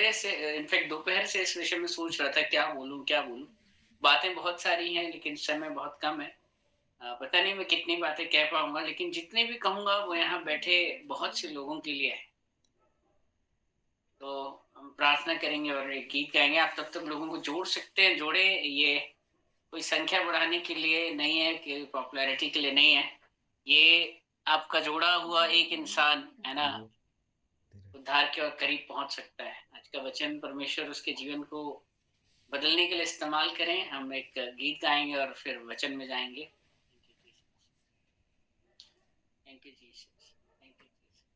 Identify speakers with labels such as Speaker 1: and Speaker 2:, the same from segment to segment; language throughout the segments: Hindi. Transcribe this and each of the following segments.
Speaker 1: सुबह से इनफैक्ट दोपहर से इस विषय में सोच रहा था क्या बोलूँ, क्या बोलूँ? बातें बहुत सारी हैं लेकिन समय बहुत कम है। पता नहीं मैं कितनी बातें कह पाऊँगा लेकिन जितनी भी कहूँगा वो यहाँ बैठे बहुत से लोगों के लिए है। तो हम प्रार्थना करेंगे और एक गीत गाएँगे। आप तब तक लोगों को जोड़ सकते हैं, जोड़ें। ये कोई संख्या बढ़ाने के लिए नहीं है कि पॉपुलैरिटी के लिए नहीं है। ये आपका जोड़ा हुआ एक इंसान, है ना? उद्धार के और करीब पहुँच सकता है। आज का वचन परमेश्वर उसके जीवन को बदलने के लिए इस्तेमाल करें। हम एक गीत गाएँगे और फिर वचन में जाएँगे। Thank you Jesus, thank you Jesus,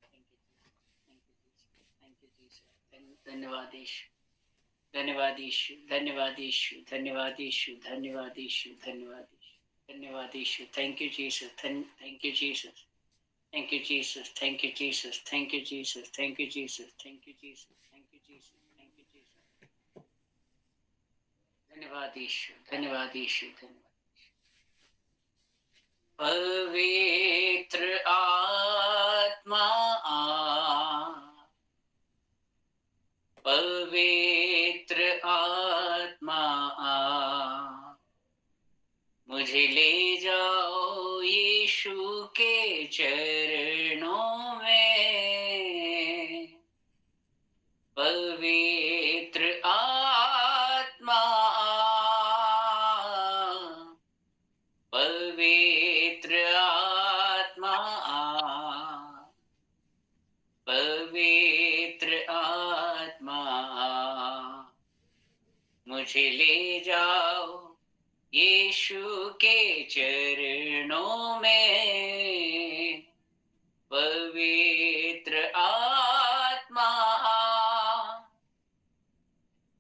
Speaker 1: thank you Jesus, thank you Jesus, thank you Jesus, thank you Jesus. धन्यवाद यीशु, धन्यवाद यीशु, धन्यवाद यीशु, धन्यवाद यीशु, धन्यवाद यीशु, धन्यवाद यीशु, धन्यवाद Yeshu. Thank you Jesus, thank you Jesus, thank you Jesus, thank you Jesus, thank you Jesus, thank you Jesus, thank you Jesus, thank you Jesus, thank you Jesus. धन्यवाद यीशु, धन्यवाद यीशु, धन्यवाद। पवित्र आत्मा आ, पवित्र आत्मा आ, मुझे ले जाओ यीशु के चरणों में। पवित्र आत्मा आ, पवित्र आत्मा आ, पवित्र आत्मा आ, मुझे ले जाओ यीशु के चरणों में। पवित्र आत्मा आ,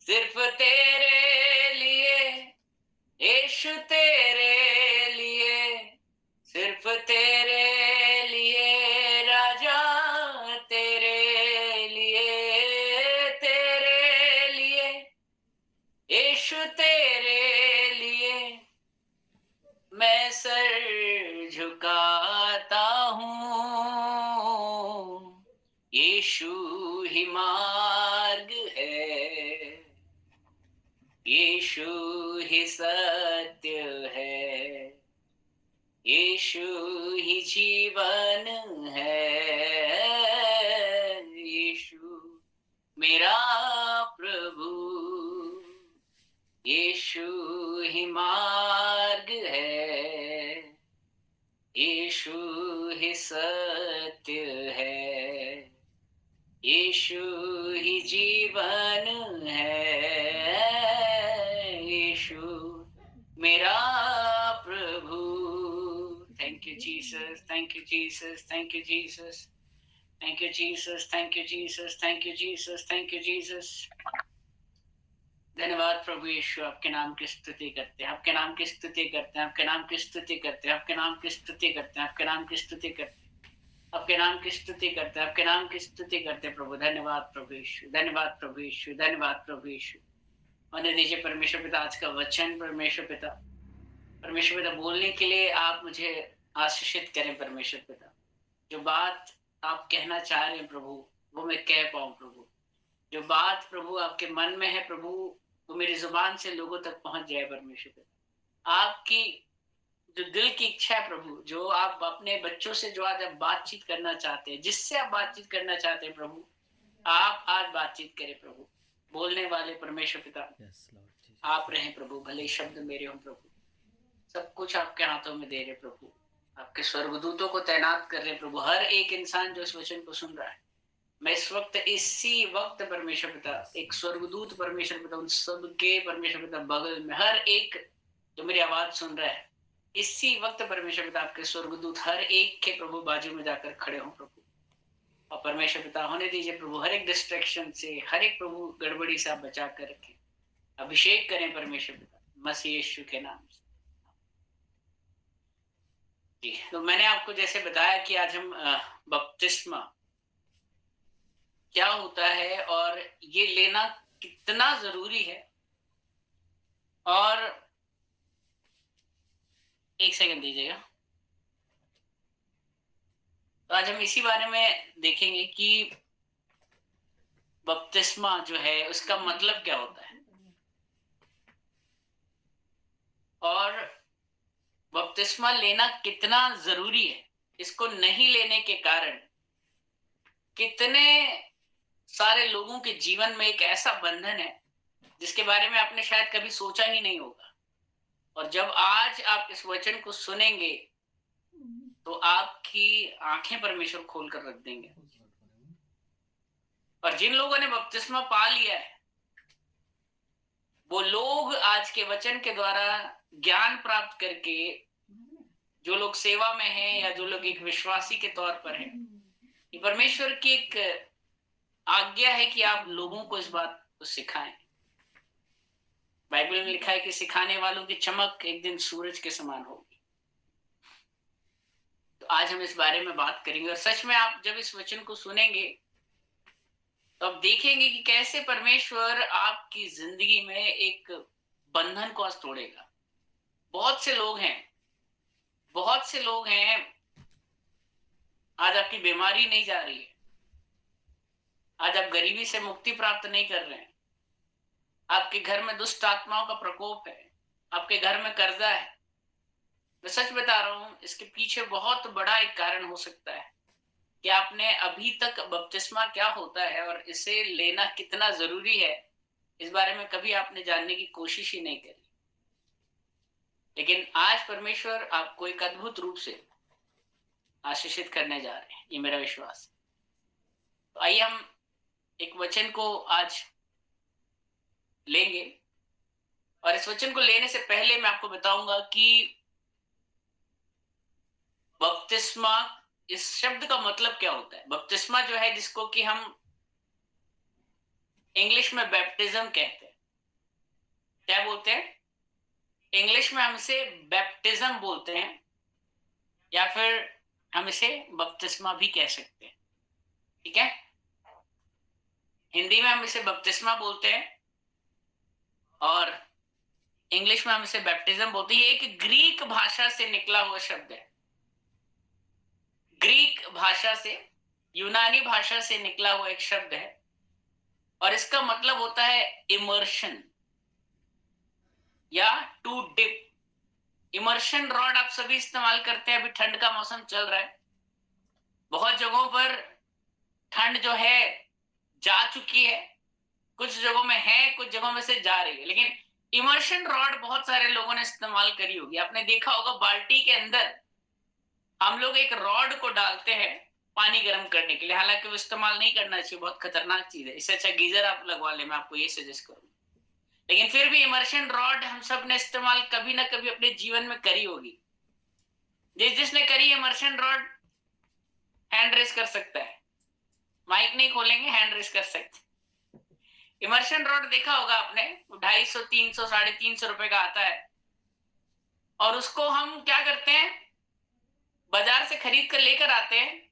Speaker 1: सिर्फ तेरे लिए यीशु, तेरे लिए, सिर्फ तेरे लिए राजा, तेरे लिए यीशु, तेरे लिए मैं सर झुकाता हूँ। यीशु ही मार्ग है, यीशु ही सत्य है, यीशु ही जीवन है। यीशु मेरा प्रभु, यीशु ही मार्ग है, यीशु ही सत्य है, यीशु ही जीवन है। यीशु मेरा प्रभु। Thank you Jesus, thank you Jesus, thank you Jesus, thank you Jesus, thank you Jesus, thank you Jesus, thank you Jesus. धन्यवाद प्रभु यीशु, आपके नाम की स्तुति करते हैं, आपके नाम की स्तुति करते हैं, आपके नाम की स्तुति करते हैं, आपके नाम की स्तुति करते हैं, आपके नाम की स्तुति करते हैं, आपके नाम की स्तुति करते हैं, आपके नाम की स्तुति करते हैं प्रभु। धन्यवाद प्रभु यीशु, धन्यवाद प्रभु यीशु, धन्यवाद प्रभु यीशु। होने दीजिए परमेश्वर पिता आज का वचन। परमेश्वर पिता, परमेश्वर पिता बोलने के लिए आप मुझे आशीषित करें परमेश्वर पिता। जो बात आप कहना चाह रहे हैं प्रभु वो मैं कह पाऊं प्रभु। जो बात प्रभु आपके मन में है प्रभु वो मेरी जुबान से लोगों तक पहुंच जाए परमेश्वर पिता। आपकी जो दिल की इच्छा है प्रभु, जो आप अपने बच्चों से जो आज आप बातचीत करना चाहते हैं, जिससे आप बातचीत करना चाहते हैं प्रभु, आप आज बातचीत करें प्रभु। बोलने वाले परमेश्वर पिता आप रहें प्रभु, भले शब्द मेरे हों प्रभु। सब कुछ आपके हाथों में दे रहे प्रभु, आपके स्वर्गदूतों को तैनात कर रहे प्रभु। हर एक इंसान जो इस वचन को सुन रहा है, मैं इस वक्त इसी वक्त परमेश्वर पिता एक स्वर्गदूत परमेश्वर पिता उन सबके परमेश्वर पिता बगल में, हर एक जो मेरी आवाज सुन रहा है इसी वक्त परमेश्वर पिता आपके स्वर्गदूत हर एक के प्रभु बाजू में जाकर खड़े हों प्रभु। और परमेश्वर पिता होने दीजिए प्रभु हर एक डिस्ट्रैक्शन से, हर एक प्रभु गड़बड़ी से आप बचा कर रखें। अभिषेक करें परमेश्वर पिता मसीह यीशु के नाम से जी। तो मैंने आपको जैसे बताया कि आज हम बपतिस्मा क्या होता है और ये लेना कितना जरूरी है, और एक सेकंड दीजिएगा। तो आज हम इसी बारे में देखेंगे कि बपतिस्मा जो है उसका मतलब क्या होता है, और बपतिस्मा लेना कितना जरूरी है, इसको नहीं लेने के कारण कितने सारे लोगों के जीवन में एक ऐसा बंधन है जिसके बारे में आपने शायद कभी सोचा ही नहीं होगा। और जब आज आप इस वचन को सुनेंगे तो आपकी आंखें परमेश्वर खोल कर रख देंगे। और जिन लोगों ने बपतिस्मा पा लिया है वो लोग आज के वचन के द्वारा ज्ञान प्राप्त करके, जो लोग सेवा में हैं या जो लोग एक विश्वासी के तौर पर हैं, ये परमेश्वर की एक आज्ञा है कि आप लोगों को इस बात को सिखाएं। बाइबल में लिखा है कि सिखाने वालों की चमक एक दिन सूरज के समान होगी। तो आज हम इस बारे में बात करेंगे। और सच में आप जब इस वचन को सुनेंगे तो आप देखेंगे कि कैसे परमेश्वर आपकी जिंदगी में एक बंधन को आज तोड़ेगा। बहुत से लोग हैं आज आपकी बीमारी नहीं जा रही है, आज आप गरीबी से मुक्ति प्राप्त नहीं कर रहे हैं, आपके घर में दुष्ट आत्माओं का प्रकोप है, आपके घर में कर्जा है। मैं सच बता रहा हूं, इसके पीछे बहुत बड़ा एक कारण हो सकता है कि आपने अभी तक बपतिस्मा क्या होता है और इसे लेना कितना जरूरी है इस बारे में कभी आपने जानने की कोशिश ही नहीं करी। लेकिन आज परमेश्वर आपको एक अद्भुत रूप से आशीषित करने जा रहे हैं, ये मेरा विश्वास है। तो आइए हम एक वचन को आज लेंगे। और इस वचन को लेने से पहले मैं आपको बताऊंगा कि बपतिस्मा, इस शब्द का मतलब क्या होता है। बपतिस्मा जो है, जिसको कि हम इंग्लिश में बैप्टिज्म कहते हैं, क्या बोलते हैं इंग्लिश में, हम इसे बैप्टिज्म बोलते हैं या फिर हम इसे बपतिस्मा भी कह सकते हैं। ठीक है, हिंदी में हम इसे बपतिस्मा बोलते हैं और इंग्लिश में हम इसे बैप्टिज्म बोलते हैं। ये एक ग्रीक भाषा से निकला हुआ शब्द है, ग्रीक भाषा से, यूनानी भाषा से निकला हुआ एक शब्द है और इसका मतलब होता है इमर्शन या टू डिप। इमर्शन रॉड आप सभी इस्तेमाल करते हैं। अभी ठंड का मौसम चल रहा है, बहुत जगहों पर ठंड जो है जा चुकी है, कुछ जगहों में है, कुछ जगहों में से जा रही है। लेकिन इमर्शन रॉड बहुत सारे लोगों ने इस्तेमाल करी होगी। आपने देखा होगा बाल्टी के अंदर हम लोग एक रॉड को डालते हैं पानी गर्म करने के लिए। हालांकि वो इस्तेमाल नहीं करना चाहिए, बहुत खतरनाक चीज है। इससे अच्छा गीजर आप लगवा ले, मैं आपको ये सजेस्ट करूंगा। लेकिन फिर भी इमर्शन रॉड हम सब ने इस्तेमाल कभी ना कभी अपने जीवन में करी होगी। जिसने करी इमर्शन रॉड हैंड रेस कर सकता है। माइक नहीं खोलेंगे, हैंड रेस कर सकते। इमर्शन रॉड देखा होगा आपने, 250, 300, 350 रुपए का आता है और उसको हम क्या करते हैं, बाजार से खरीद कर लेकर आते हैं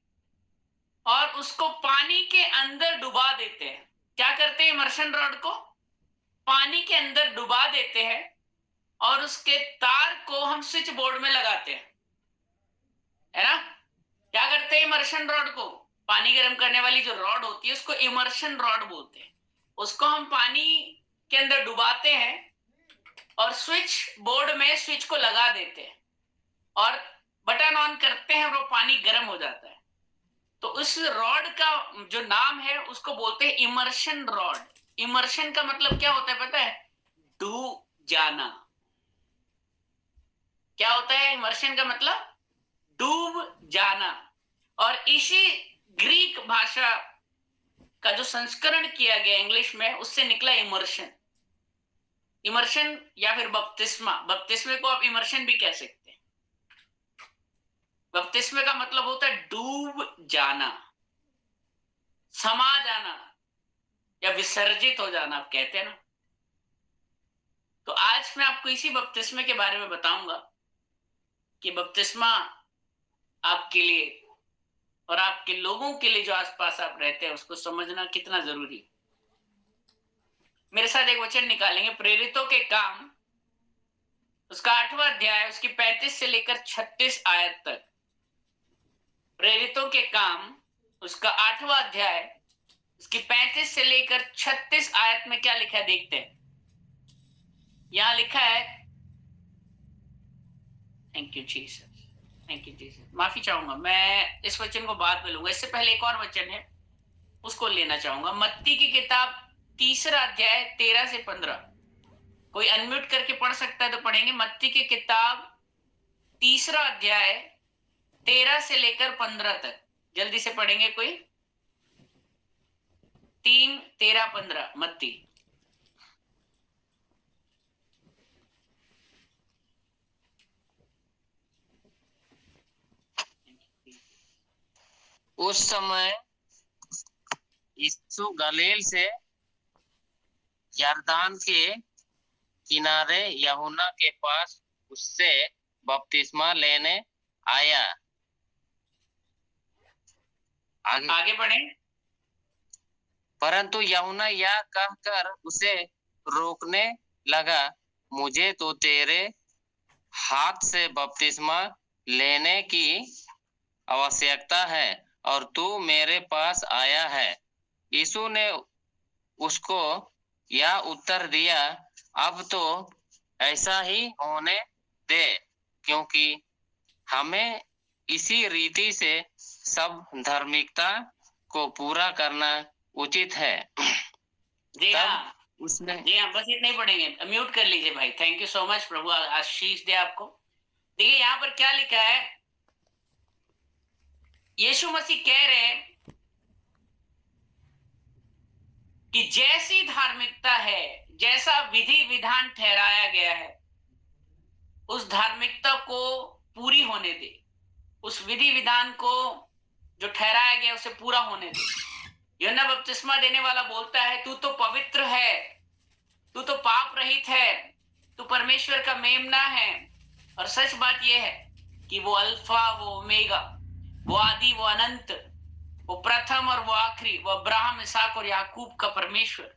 Speaker 1: और उसको पानी के अंदर डुबा देते हैं। क्या करते हैं, इमर्शन रॉड को पानी के अंदर डुबा देते हैं और उसके तार को हम स्विच बोर्ड में लगाते हैं, है ना। क्या करते हैं, इमर्शन रॉड को, पानी गर्म करने वाली जो रॉड होती है उसको इमर्शन रॉड बोलते हैं। उसको हम पानी के अंदर डुबाते हैं और स्विच बोर्ड में स्विच को लगा देते हैं और बटन ऑन करते हैं और वो पानी गर्म हो जाता है। तो उस रॉड का जो नाम है उसको बोलते हैं इमर्शन रॉड। इमर्शन का मतलब क्या होता है पता है, डूब जाना। क्या होता है इमर्शन का मतलब, डूब जाना। और इसी ग्रीक भाषा का जो संस्करण किया गया इंग्लिश में, उससे निकला इमर्शन। इमर्शन या फिर बपतिस्मा, बपतिस्मे को आप इमर्शन भी कह सकते हैं। बपतिस्मे का मतलब होता है डूब जाना, समा जाना या विसर्जित हो जाना, आप कहते हैं ना। तो आज मैं आपको इसी बपतिस्मे के बारे में बताऊंगा कि बपतिस्मा आपके लिए और आपके लोगों के लिए जो आसपास आप रहते हैं उसको समझना कितना जरूरी है। मेरे साथ एक वचन निकालेंगे, प्रेरितों के काम उसका 8वां अध्याय, उसकी 35 से लेकर 36 आयत तक। प्रेरितों के काम उसका 8वां अध्याय, उसकी 35 से लेकर 36 आयत में क्या लिखा है देखते हैं। यहां लिखा है, thank you Jesus, thank you Jesus. माफी चाहूंगा, मैं इस वचन को बाद में लूंगा। इससे पहले एक और वचन है, उसको लेना चाहूंगा। मत्ती की किताब 3 अध्याय 13 से 15। कोई अनम्यूट करके पढ़ सकता है तो पढ़ेंगे। मत्ती की किताब 3 अध्याय 13 से लेकर 15 तक, जल्दी से पढ़ेंगे कोई। 3, 13, 15 मत्ती।
Speaker 2: उस समय यीशु गलील से यरदान के किनारे यूहन्ना के पास उससे बपतिस्मा लेने आया।
Speaker 1: आगे बढ़े।
Speaker 2: परंतु यूहन्ना यह कहकर उसे रोकने लगा, मुझे तो तेरे हाथ से बपतिस्मा लेने की आवश्यकता है और तू मेरे पास आया है। यीशु ने उसको यह उत्तर दिया, अब तो ऐसा ही होने दे, क्योंकि हमें इसी रीति से सब धार्मिकता को पूरा करना उचित है।
Speaker 1: जी हाँ,
Speaker 2: उसने
Speaker 1: जी हाँ, बस इतना ही पढ़ेंगे। म्यूट कर लीजिए भाई। थैंक यू सो मच, प्रभु आशीष दे आपको। देखिए यहाँ पर क्या लिखा है, यीशु मसीह कह रहे हैं कि जैसी धार्मिकता है, जैसा विधि विधान ठहराया गया है, उस धार्मिकता को पूरी होने दे। उस विधि विधान को जो ठहराया गया उसे पूरा होने दे। यूहन्ना बपतिस्मा देने वाला बोलता है, तू तो पवित्र है, तू तो पाप रहित है, तू परमेश्वर का मेमना है। और सच बात यह है कि वो अल्फा, वो ओमेगा, वो आदि, वो अनंत, वो प्रथम और वो आखिरी, वो अब्राहम, इसहाक और याकूब का परमेश्वर,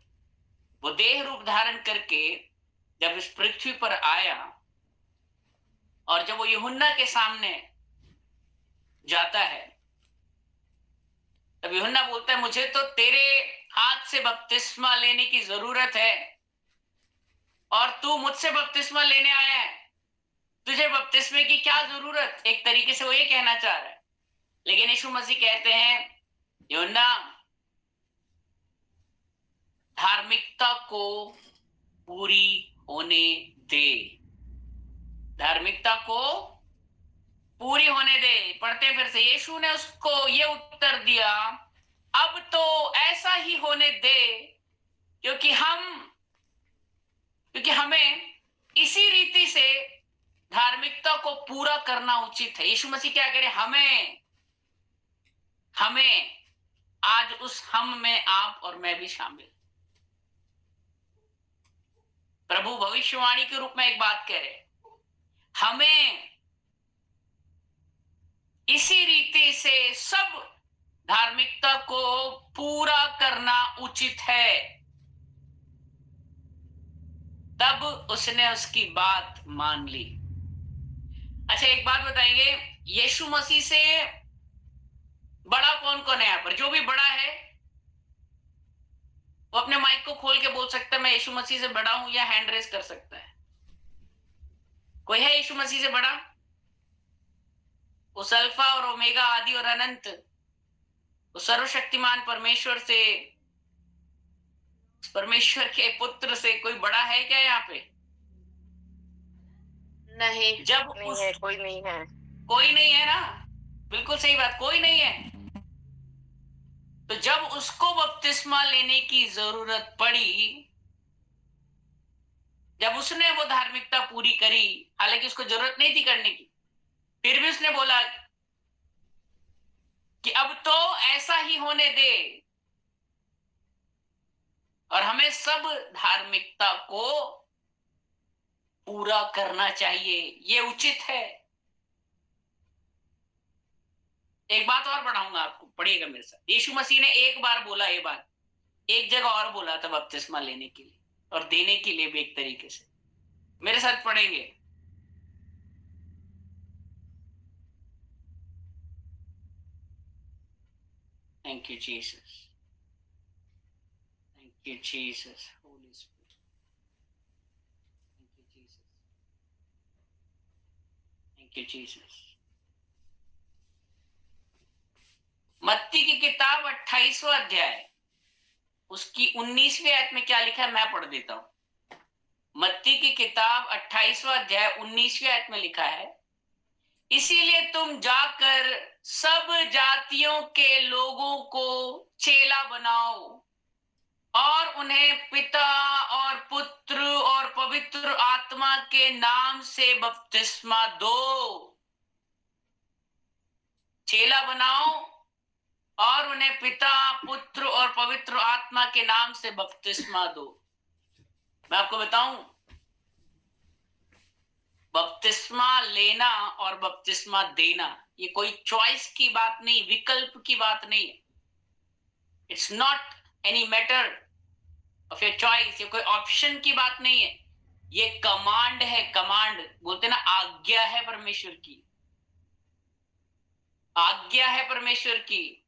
Speaker 1: वो देह रूप धारण करके जब इस पृथ्वी पर आया और जब वो यूहन्ना के सामने जाता है, तब यूहन्ना बोलता है, मुझे तो तेरे हाथ से बपतिस्मा लेने की जरूरत है और तू मुझसे बपतिस्मा लेने आया है, तुझे बपतिस्मे की क्या जरूरत। एक तरीके से वो ये कहना चाह रहा है। लेकिन यीशु मसीह कहते हैं, यूहन्ना, धार्मिकता को पूरी होने दे, धार्मिकता को पूरी होने दे। पढ़ते फिर से, यीशु ने उसको ये उत्तर दिया, अब तो ऐसा ही होने दे, क्योंकि हमें इसी रीति से धार्मिकता को पूरा करना उचित है। यीशु मसीह क्या कह रहे, हमें आज उस हम में आप और मैं भी शामिल। प्रभु भविष्यवाणी के रूप में एक बात कह रहे, हमें इसी रीति से सब धार्मिकता को पूरा करना उचित है। तब उसने उसकी बात मान ली। अच्छा, एक बात बताएंगे, यीशु मसीह से बड़ा कौन कौन है यहाँ पर? जो भी बड़ा है वो अपने माइक को खोल के बोल सकता है, मैं यीशु मसीह से बड़ा हूं, या हैंड रेस कर सकता है। कोई है यीशु मसीह से बड़ा? उस अल्फा और ओमेगा, आदि और अनंत, उस सर्वशक्तिमान परमेश्वर से, परमेश्वर के पुत्र से कोई बड़ा है क्या यहाँ पे?
Speaker 3: नहीं,
Speaker 1: जब
Speaker 3: नहीं है, कोई नहीं है।
Speaker 1: कोई नहीं है ना, बिल्कुल सही बात, कोई नहीं है। तो जब उसको बपतिस्मा लेने की जरूरत पड़ी, जब उसने वो धार्मिकता पूरी करी, हालांकि उसको जरूरत नहीं थी करने की, फिर भी उसने बोला कि अब तो ऐसा ही होने दे और हमें सब धार्मिकता को पूरा करना चाहिए, ये उचित है। एक बात और बढ़ाऊंगा आपको, पढ़िएगा मेरे साथ। यीशु मसीह ने एक बार बोला ये बात, एक जगह और बोला था बपतिस्मा लेने के लिए और देने के लिए भी एक तरीके से। मेरे साथ पढ़ेंगे, thank you Jesus. Thank you, Jesus. Holy Spirit. Thank you, Jesus. Thank you, Jesus. मत्ती की किताब 28वां अध्याय उसकी 19वीं आयत में क्या लिखा है मैं पढ़ देता हूं। मत्ती की किताब 28वां अध्याय 19वीं आयत में लिखा है, इसीलिए तुम जाकर सब जातियों के लोगों को चेला बनाओ और उन्हें पिता और पुत्र और पवित्र आत्मा के नाम से बपतिस्मा दो। चेला बनाओ और उन्हें पिता पुत्र और पवित्र आत्मा के नाम से बपतिस्मा दो। मैं आपको बताऊं, बपतिस्मा लेना और बपतिस्मा देना ये कोई चॉइस की बात नहीं, विकल्प की बात नहीं। It's not any matter of your choice, ये कोई ऑप्शन की बात नहीं है, ये कमांड है। कमांड बोलते ना, आज्ञा है परमेश्वर की, आज्ञा है परमेश्वर की।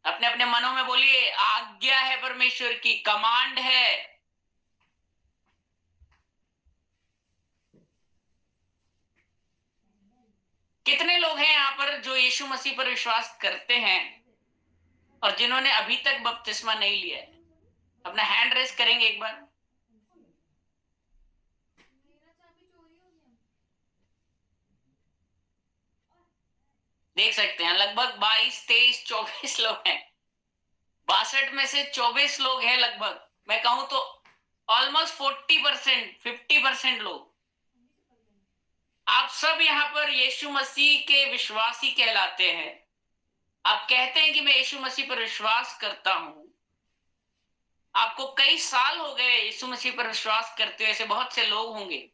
Speaker 1: अपने अपने मनों में बोलिए, आज्ञा है परमेश्वर की, कमांड है। कितने लोग हैं यहाँ पर जो यीशु मसीह पर विश्वास करते हैं और जिन्होंने अभी तक बपतिस्मा नहीं लिया है? अपना हैंड रेस करेंगे एक बार। देख सकते हैं लगभग 22, 23, 24 लोग हैं। 62 में से 24 लोग हैं लगभग, मैं कहूं तो ऑलमोस्ट 40%, 50% लोग। आप सब यहाँ पर यीशु मसीह के विश्वासी कहलाते हैं। आप कहते हैं कि मैं यीशु मसीह पर विश्वास करता हूं। आपको कई साल हो गए यीशु मसीह पर विश्वास करते हुए। ऐसे बहुत से लोग होंगे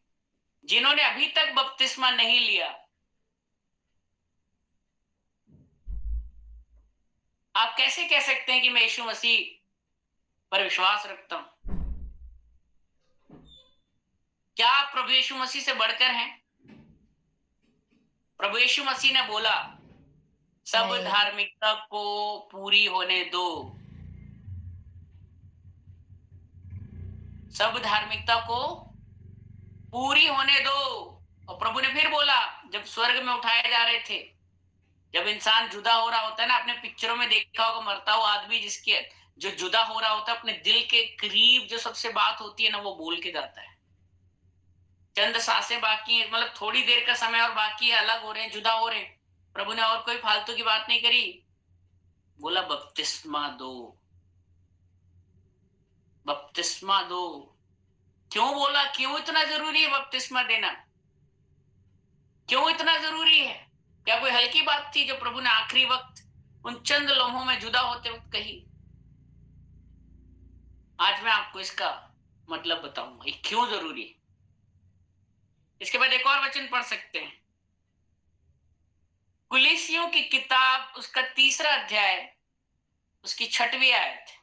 Speaker 1: जिन्होंने अभी तक बपतिस्मा नहीं लिया। आप कैसे कह सकते हैं कि मैं यीशु मसीह पर विश्वास रखता हूं? क्या आप प्रभु यीशु मसीह से बढ़कर हैं? प्रभु यीशु मसीह ने बोला, सब धार्मिकता को पूरी होने दो। सब धार्मिकता को पूरी होने दो। और प्रभु ने फिर बोला, जब स्वर्ग में उठाए जा रहे थे, जब इंसान जुदा हो रहा होता है ना, आपने पिक्चरों में देखा होगा, मरता हुआ आदमी जिसके जो जुदा हो रहा होता है, अपने दिल के करीब जो सबसे बात होती है ना, वो बोल के जाता है। चंद सांसें बाकी हैं, मतलब थोड़ी देर का समय और बाकी है, अलग हो रहे हैं, जुदा हो रहे हैं। प्रभु ने और कोई फालतू की बात नहीं करी, बोला बपतिस्मा दो, बपतिस्मा दो। क्यों बोला? क्यों इतना जरूरी है बपतिस्मा देना? क्यों इतना जरूरी है? क्या कोई हल्की बात थी जो प्रभु ने आखिरी वक्त उन चंद लम्हों में जुदा होते वक्त कही? आज मैं आपको इसका मतलब बताऊंगा, ये क्यों जरूरी है। इसके बाद एक और वचन पढ़ सकते हैं, कुलीसियों की किताब उसका 3रा अध्याय उसकी 6वीं आयत।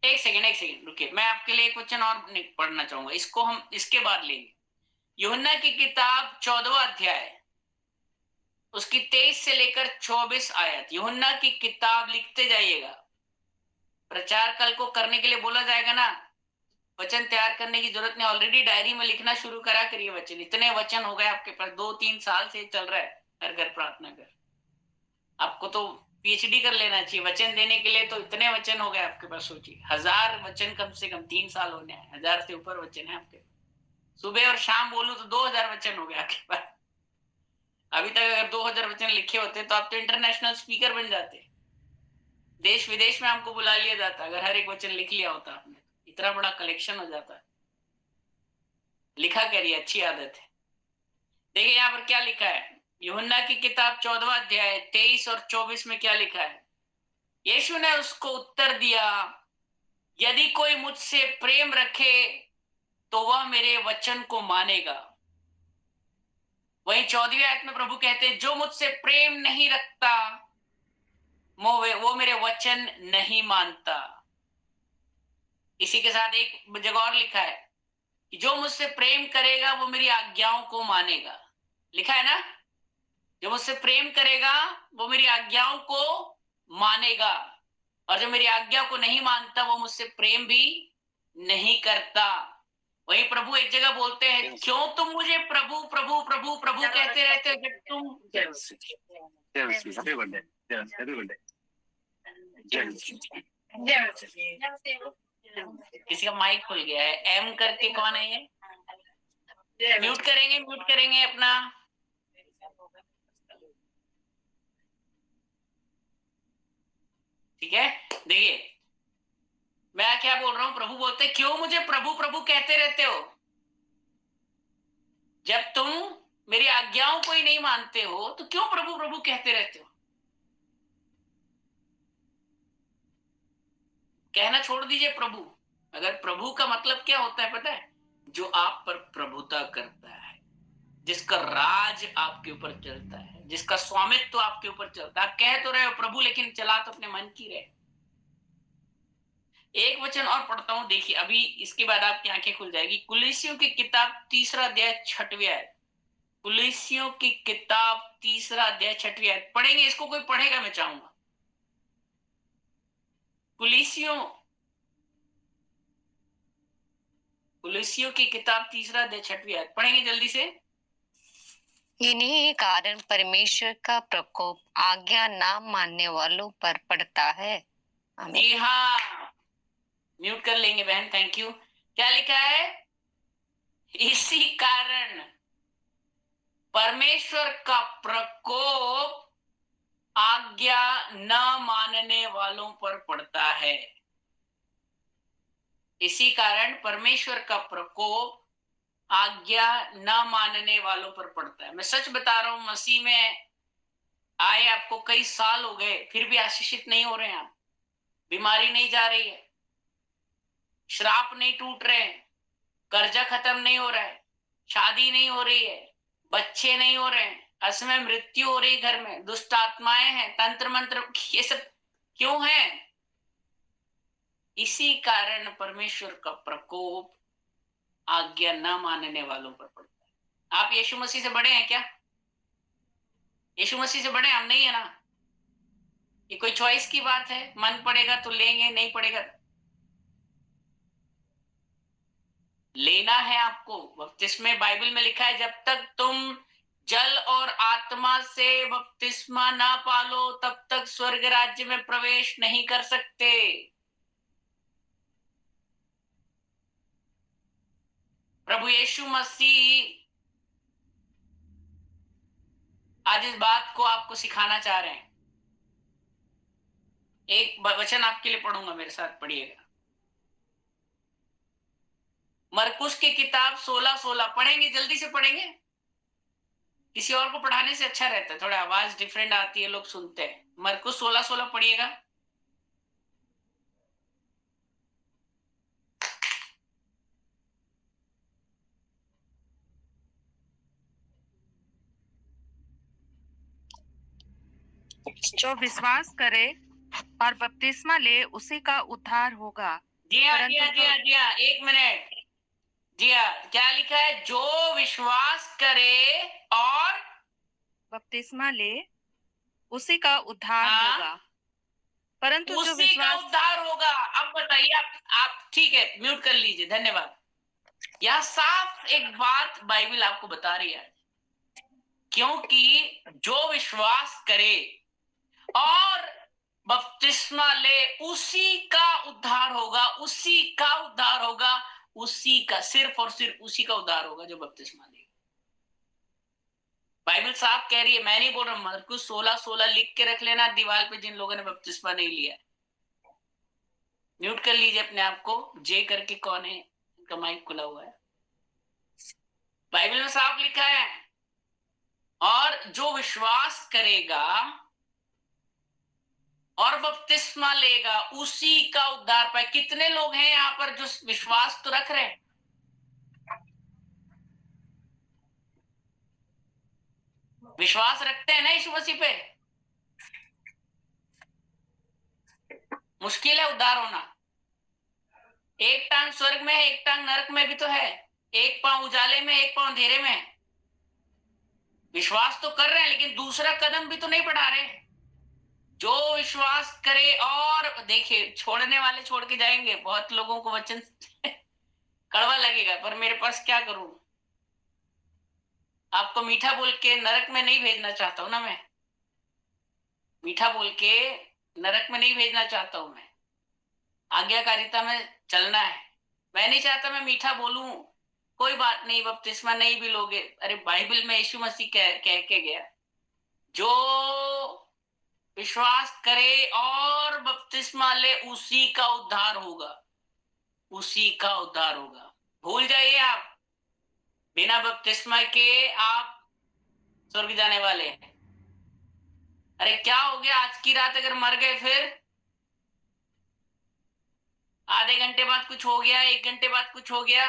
Speaker 1: एक सेकंड रुकिए, मैं आपके लिए एक वचन और पढ़ना चाहूंगा, इसको हम इसके बाद लेंगे। यूहन्ना की किताब 14वां अध्याय उसकी 23 से लेकर 24 आयत। यूहन्ना की किताब लिखते जाइएगा, प्रचार कल को करने के लिए बोला जाएगा ना, वचन तैयार करने की जरूरत नहीं, ऑलरेडी डायरी में लिखना शुरू करा करिए वचन। इतने वचन हो गए आपके पास, 2-3 साल से चल रहा है हर घर प्रार्थना कर। आपको तो पीएचडी कर लेना चाहिए वचन देने के लिए, तो इतने वचन हो गए आपके पास। सोचिए 1000 वचन कम से कम 3 साल होने हैं, 1000 से ऊपर वचन है आपके पास। सुबह और शाम बोलूं तो 2000 वचन हो गए आपके पास। अभी तक अगर 2000 वचन लिखे होते तो आप तो इंटरनेशनल स्पीकर बन जाते, देश विदेश में हमको बुला लिया जाता अगर हर एक वचन लिख लिया होता आपने। इतना बड़ा कलेक्शन हो जाता है। लिखा करिए, अच्छी आदत है। देखिए यहाँ पर क्या लिखा है, यूहन्ना की किताब 14वां अध्याय 23 और 24 में क्या लिखा है। यीशु ने उसको उत्तर दिया, यदि कोई मुझसे प्रेम रखे तो वह मेरे वचन को मानेगा। वहीं 14वीं आयत में प्रभु कहते हैं, जो मुझसे प्रेम नहीं रखता वो मेरे वचन नहीं मानता। इसी के साथ एक जगह और लिखा है कि जो मुझसे प्रेम करेगा वो मेरी आज्ञाओं को मानेगा। लिखा है ना, जो मुझसे प्रेम करेगा वो मेरी आज्ञाओं को मानेगा, और जो मेरी आज्ञा को नहीं मानता वो मुझसे प्रेम भी नहीं करता। वही प्रभु एक जगह बोलते हैं, क्यों तुम मुझे प्रभु प्रभु प्रभु प्रभु कहते रहते हो जब तुम। किसी का माइक खुल गया है, एम करके कौन है ये? म्यूट करेंगे अपना। ठीक है, देखिए मैं क्या बोल रहा हूं। प्रभु बोलते क्यों मुझे प्रभु प्रभु कहते रहते हो जब तुम मेरी आज्ञाओं को ही नहीं मानते हो, तो क्यों प्रभु प्रभु कहते रहते हो? कहना छोड़ दीजिए प्रभु। अगर प्रभु का मतलब क्या होता है पता है? जो आप पर प्रभुता करता है, जिसका राज आपके ऊपर चलता है, जिसका स्वामित्व आपके ऊपर चलता है। आप कह तो रहे हो प्रभु, लेकिन चला तो अपने मन की रहे। एक वचन और पढ़ता हूं, देखिए अभी इसके बाद आपकी आंखें खुल जाएगी। कुलीसियों की किताब 3 अध्याय 6 आयत। कुलीसियों की किताब 3 अध्याय 6 आयत पढ़ेंगे। इसको कोई पढ़ेगा? मैं चाहूंगा कुलीसियों की किताब 3 अध्याय 6 आयत पढ़ेंगे जल्दी से।
Speaker 3: इन्हीं कारण परमेश्वर का प्रकोप आज्ञा ना मानने वालों पर पड़ता है।
Speaker 1: जी हाँ, म्यूट कर लेंगे बहन, थैंक यू। क्या लिखा है? इसी कारण परमेश्वर का प्रकोप आज्ञा न मानने वालों पर पड़ता है। इसी कारण परमेश्वर का प्रकोप आज्ञा न मानने वालों पर पड़ता है। मैं सच बता रहा हूं, मसीह में आए आपको कई साल हो गए, फिर भी आशीषित नहीं हो रहे हैं आप। बीमारी नहीं जा रही है, श्राप नहीं टूट रहे हैं, कर्जा खत्म नहीं हो रहा है, शादी नहीं हो रही है, बच्चे नहीं हो रहे हैं, असमय मृत्यु हो रही घर में, दुष्ट आत्माएं हैं, तंत्र मंत्र, ये सब क्यों है? इसी कारण परमेश्वर का प्रकोप आज्ञा न मानने वालों पर पड़ता है। आप यीशु मसीह से बड़े हैं क्या? यीशु मसीह से बड़े हम नहीं है ना? ये कोई चॉइस की बात है? मन पड़ेगा तो लेंगे, नहीं पड़ेगा लेना है आपको। बपतिस्मे बाइबल में लिखा है, जब तक तुम जल और आत्मा से बपतिस्मा ना पालो तब तक स्वर्ग राज्य में प्रवेश नहीं कर सकते। प्रभु यीशु मसीह आज इस बात को आपको सिखाना चाह रहे हैं। एक वचन आपके लिए पढ़ूंगा, मेरे साथ पढ़िएगा। मरकुस की किताब 16:16 पढ़ेंगे, जल्दी से पढ़ेंगे। किसी और को पढ़ाने से अच्छा रहता है, थोड़ा आवाज डिफरेंट आती है, लोग सुनते हैं। मरकुस 16:16 पढ़िएगा।
Speaker 3: जो विश्वास करे और बपतिस्मा ले उसी का उद्धार होगा।
Speaker 1: जी हाँ, एक मिनट। जी हाँ, क्या लिखा है? जो विश्वास करे और
Speaker 3: बपतिस्मा ले उसी का उद्धार होगा। परंतु जो
Speaker 1: उसी का उद्धार होगा। अब बताइए आप ठीक है, म्यूट कर लीजिए, धन्यवाद। यह साफ एक बात बाइबल आपको बता रही है, क्योंकि जो विश्वास करे और बपतिस्मा ले उसी का उद्धार होगा, उसी का उद्धार होगा, उसी का, सिर्फ और सिर्फ उसी का उद्धार होगा जो बपतिस्मा लेगा। बाइबल साफ कह रही है, मैं नहीं बोल रहा। मरकुस 16:16 लिख के रख लेना दीवार पे, जिन लोगों ने बपतिस्मा नहीं लिया। म्यूट कर लीजिए अपने आप को। जे करके कौन है? इनका माइक खुला हुआ है। बाइबल में साफ लिखा है, और जो विश्वास करेगा और बपतिस्मा लेगा उसी का उद्धार पाए। कितने लोग हैं यहाँ पर जो विश्वास तो रख रहे हैं? विश्वास रखते हैं ना यीशु मसीह पे? मुश्किल है उद्धार होना। एक टांग स्वर्ग में है, एक टांग नरक में भी तो है। एक पांव उजाले में, एक पांव अंधेरे में। विश्वास तो कर रहे हैं, लेकिन दूसरा कदम भी तो नहीं बढ़ा रहे। जो विश्वास करे और देखिए, छोड़ने वाले छोड़ के जाएंगे, बहुत लोगों को वचन कड़वा लगेगा, पर मेरे पास क्या करूं? आपको मीठा बोल के नरक में नहीं भेजना चाहता हूं ना मैं। मीठा बोल के नरक में नहीं भेजना चाहता हूं मैं। आज्ञाकारिता में चलना है। मैं नहीं चाहता मैं मीठा बोलूं, कोई बात नहीं, बपतिस्मा नहीं भी लोगे। अरे बाइबल में यीशु मसीह कह के गया, जो विश्वास करे और बपतिस्मा ले उसी का उद्धार होगा, उसी का उद्धार होगा। भूल जाइए आप, बिना बपतिस्मा के आप स्वर्ग जाने वाले हैं। अरे क्या हो गया, आज की रात अगर मर गए, फिर आधे घंटे बाद कुछ हो गया, 1 घंटे बाद कुछ हो गया,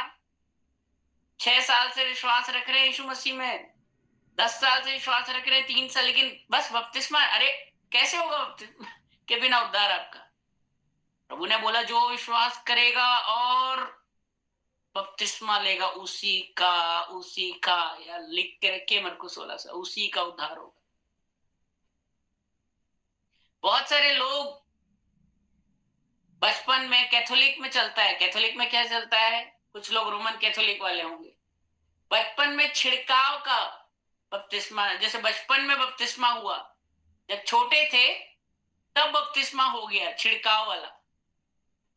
Speaker 1: 6 साल से विश्वास रख रहे हैं यीशु मसीह में, 10 साल से विश्वास रख रहे हैं, 3 साल, लेकिन बस बपतिस्मा, अरे कैसे होगा बपतिस्मा के बिना उद्धार आपका? प्रभु ने बोला जो विश्वास करेगा और बपतिस्मा लेगा उसी का, या लिख के रखे मरकुस 16 उसी का उद्धार होगा। बहुत सारे लोग बचपन में कैथोलिक में चलता है, कैथोलिक में क्या चलता है, कुछ लोग रोमन कैथोलिक वाले होंगे, बचपन में छिड़काव का बपतिस्मा, जैसे बचपन में बपतिस्मा हुआ, जब छोटे थे तब बपतिस्मा हो गया छिड़काव वाला।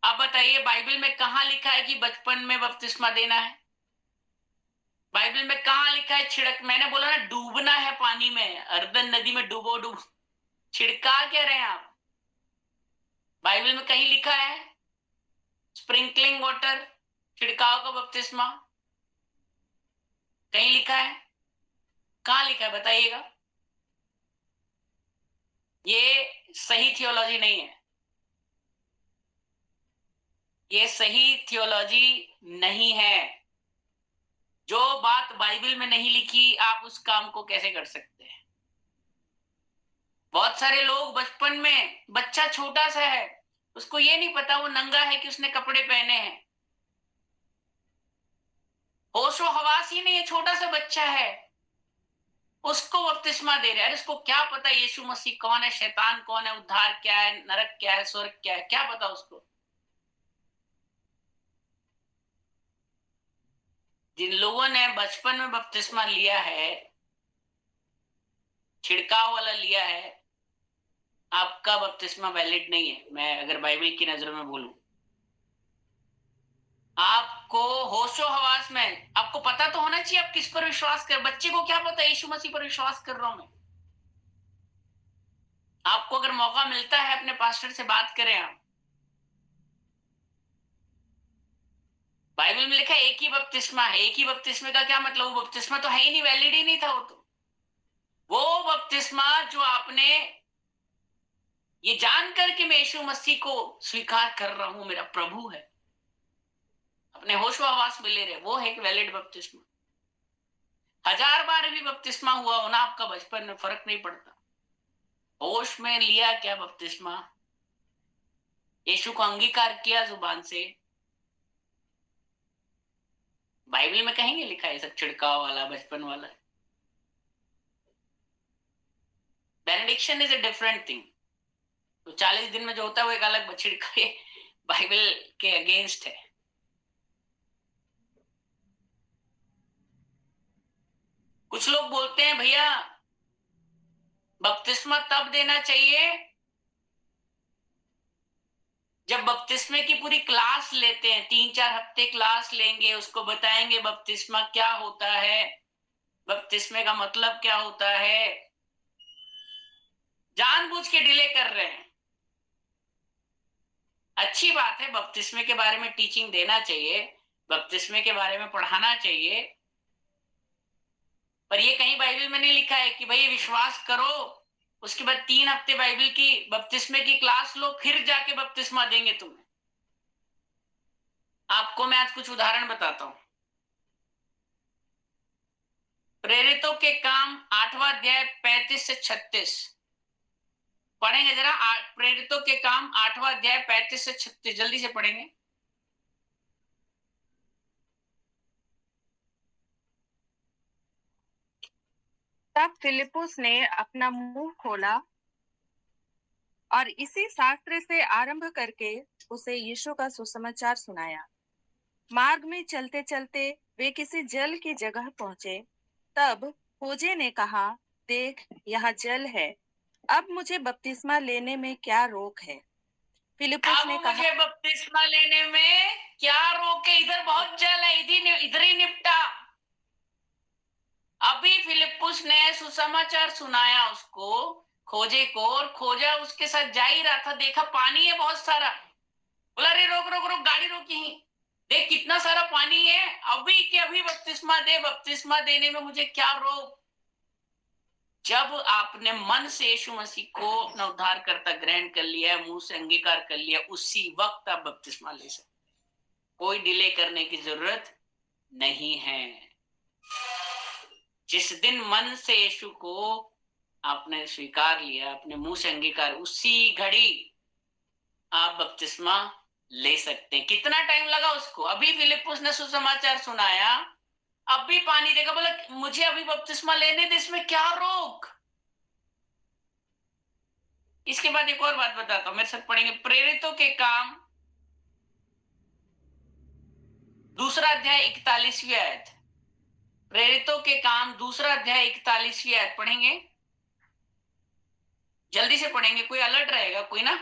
Speaker 1: आप बताइए बाइबल में कहां लिखा है कि बचपन में बपतिस्मा देना है? बाइबल में कहां लिखा है छिड़क? मैंने बोला ना, डूबना है पानी में, अर्दन नदी में डूबो। छिड़का क्या रहे हैं आप? बाइबल में कहीं लिखा है स्प्रिंकलिंग वाटर, छिड़काव का बपतिस्मा? कहीं लिखा है? कहां लिखा है बताइएगा। ये सही थियोलॉजी नहीं है, ये सही थियोलॉजी नहीं है। जो बात बाइबल में नहीं लिखी, आप उस काम को कैसे कर सकते हैं? बहुत सारे लोग बचपन में, बच्चा छोटा सा है, उसको ये नहीं पता वो नंगा है कि उसने कपड़े पहने हैं, होशो हवास ही नहीं है, छोटा सा बच्चा है, उसको बपतिस्मा दे रहे हैं। अरे उसको क्या पता यीशु मसीह कौन है, शैतान कौन है, उद्धार क्या है, नरक क्या है, स्वर्ग क्या है, क्या पता उसको? जिन लोगों ने बचपन में बपतिस्मा लिया है, छिड़काव वाला लिया है, आपका बपतिस्मा वैलिड नहीं है। मैं अगर बाइबल की नजर में बोलूं, आपको होशो हवास में, आपको पता तो होना चाहिए आप किस पर विश्वास कर। बच्चे को क्या पता यीशु मसीह पर विश्वास कर रहा हूं मैं? आपको अगर मौका मिलता है अपने पास्टर से बात करें आप। बाइबल में लिखा है एक ही बपतिस्मा है। एक ही बपतिस्मे का क्या मतलब? वो बपतिस्मा तो है ही नहीं, वैलिड ही नहीं था वो तो। वो बपतिस्मा जो आपने ये जानकर कि मैं यीशु मसीह को स्वीकार कर रहा हूं, मेरा प्रभु है, अपने होशो हवास में ले रहे, वो है एक वैलिड बपतिस्मा। 1000 बार भी बपतिस्मा हुआ हो ना आपका बचपन में, फर्क नहीं पड़ता। होश में लिया क्या बपतिस्मा, यीशु को अंगीकार किया जुबान से, बाइबल में कहीं नहीं लिखा है सब छिड़काव वाला, बचपन वाला। Benediction is a different thing. तो 40 दिन में जो होता है वो एक अलग छिड़का, बाइबल के अगेंस्ट है। कुछ लोग बोलते हैं भैया बपतिस्मा तब देना चाहिए जब बपतिस्मे की पूरी क्लास लेते हैं, 3-4 हफ्ते क्लास लेंगे, उसको बताएंगे बपतिस्मा क्या होता है, बपतिस्मे का मतलब क्या होता है। जानबूझ के डिले कर रहे हैं। अच्छी बात है, बपतिस्मे के बारे में टीचिंग देना चाहिए, बपतिस्मे के बारे में पढ़ाना चाहिए, पर ये कहीं बाइबल में नहीं लिखा है कि भाई विश्वास करो, उसके बाद 3 हफ्ते बाइबल की बपतिस्मे की क्लास लो, फिर जाके बपतिस्मा देंगे तुम्हें। आपको मैं आज कुछ उदाहरण बताता हूं। प्रेरितों के काम 8वां अध्याय 35 से 36 पढ़ेंगे जरा। प्रेरितों के काम 8वां अध्याय 35 से 36 जल्दी से पढ़ेंगे।
Speaker 4: तब फिलिपुस ने अपना मुंह खोला और इसी शास्त्र से आरंभ करके उसे यीशु का सुसमाचार सुनाया। मार्ग में चलते चलते वे किसी जल की जगह पहुंचे। तब खोजे ने कहा, देख, यहाँ जल है, अब मुझे बपतिस्मा लेने में क्या रोक है? फिलिप्पुस
Speaker 1: अब
Speaker 4: ने कहा,
Speaker 1: मुझे बपतिस्मा लेने में क्या रोक है? इधर बहुत जल है, इधर ही निपटा। अभी फिलिप्पुस ने सुसमाचार सुनाया उसको, खोजे को, और खोजा उसके साथ जा ही रहा था, देखा पानी है बहुत सारा, बोला अरे रोक रोक रोक, गाड़ी रोक यहीं, देख कितना सारा पानी है, अभी के अभी बपतिस्मा दे, बपतिस्मा देने में मुझे क्या रोक। जब आपने मन से यीशु मसीह को अपना उद्धारकर्ता ग्रहण कर लिया है, मुंह से अंगीकार कर लिया, उसी वक्त आप बपतिस्मा ले सकते, कोई डिले करने की जरूरत नहीं है। जिस दिन मन से यीशु को आपने स्वीकार लिया, अपने मुंह से अंगीकार, उसी घड़ी आप बपतिस्मा ले सकते हैं। कितना टाइम लगा उसको? अभी फिलिप्पुस ने सुसमाचार सुनाया, अभी पानी देखा, बोला मुझे अभी बपतिस्मा लेने दे, इसमें क्या रोक। इसके बाद एक और बात बताता हूं, मेरे साथ पढ़ेंगे प्रेरितों के काम, 2 अध्याय 41वीं आयत। प्रेरितों के काम 2 अध्याय 41वीं आयत पढ़ेंगे, जल्दी से पढ़ेंगे, कोई अलर्ट रहेगा कोई ना,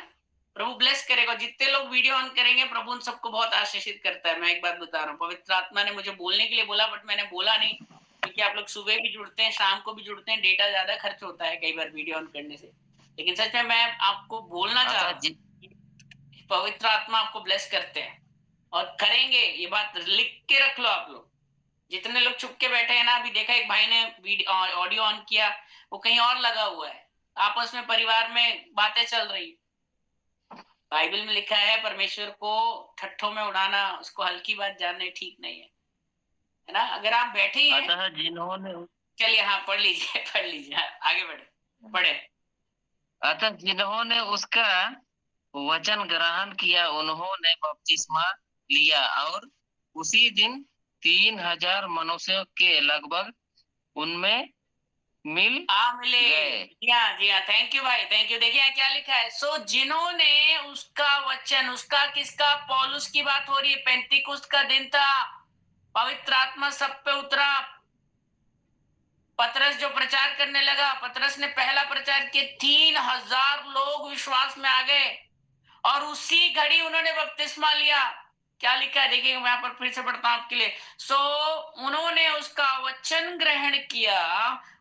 Speaker 1: प्रभु ब्लेस करेगा। जितने लोग वीडियो ऑन करेंगे प्रभु उन सबको बहुत आशीषित करता है। मैं एक बात बता रहा हूँ, पवित्र आत्मा ने मुझे बोलने के लिए बोला, बट मैंने बोला नहीं, क्योंकि आप लोग सुबह भी जुड़ते हैं, शाम को भी जुड़ते हैं, डेटा ज्यादा खर्च होता है कई बार वीडियो ऑन करने से। लेकिन सच में मैं आपको बोलना चाह रहा हूँ, पवित्र आत्मा आपको ब्लेस करते हैं और करेंगे। ये बात लिख के रख लो आप लोग, जितने लोग छुप के बैठे हैं ना। अभी देखा एक भाई ने ऑडियो ऑन किया, वो कहीं और लगा हुआ है, आपस में परिवार में बातें चल रही। बाइबल में लिखा है परमेश्वर को ठट्ठों में उड़ाना, उसको हल्की बात जानना ठीक नहीं है ना। अगर आप बैठे हैं,
Speaker 2: अतः जिन्होंने
Speaker 1: चलिए हाँ पढ़ लीजिए, पढ़ लीजिए, आगे बढ़े, पढ़े।
Speaker 2: अतः जिन्होंने उसका वचन ग्रहण किया उन्होंने बपतिस्मा लिया, और उसी दिन 3000 मनुष्यों के लगभग उनमें
Speaker 1: मिले। जी हाँ, थैंक यू भाई, थैंक यू। देखिए क्या लिखा है, सो जिन्होंने उसका वचन, उसका किसका? पौलुस की बात हो रही है। पेंतीकुस्त का दिन था, पवित्र आत्मा सब पे उतरा, पतरस जो प्रचार करने लगा, पतरस ने पहला प्रचार किया, 3000 लोग विश्वास में आ गए, और उसी घड़ी उन्होंने बपतिस्मा लिया। क्या लिखा है देखिए, मैं यहाँ पर फिर से पढ़ता हूं आपके लिए। सो उन्होंने उसका वचन ग्रहण किया,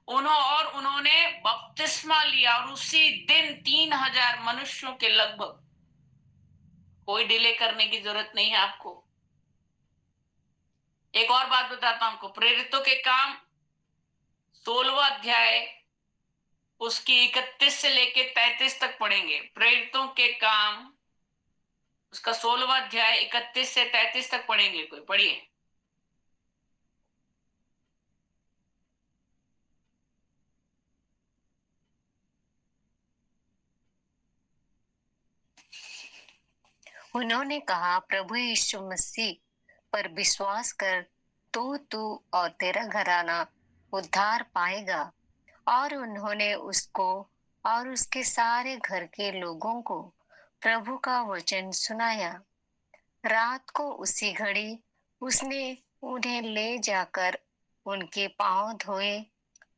Speaker 1: उन्होंने बपतिस्मा लिया, और उसी दिन 3000 मनुष्यों के लगभग। कोई डिले करने की जरूरत नहीं है आपको। एक और बात बताता हूं आपको, प्रेरितों के काम 16वां अध्याय उसकी 31 से लेके 33 तक पढ़ेंगे। प्रेरितों के काम उसका 16वां अध्याय 31 से 33 तक पढ़ेंगे। कोई पढ़िए।
Speaker 3: उन्होंने कहा, प्रभु यीशु मसीह पर विश्वास कर, तो तू और तेरा घराना उद्धार पाएगा। और उन्होंने उसको और उसके सारे घर के लोगों को प्रभु का वचन सुनाया। रात को उसी घड़ी उसने उन्हें ले जाकर उनके पांव धोए,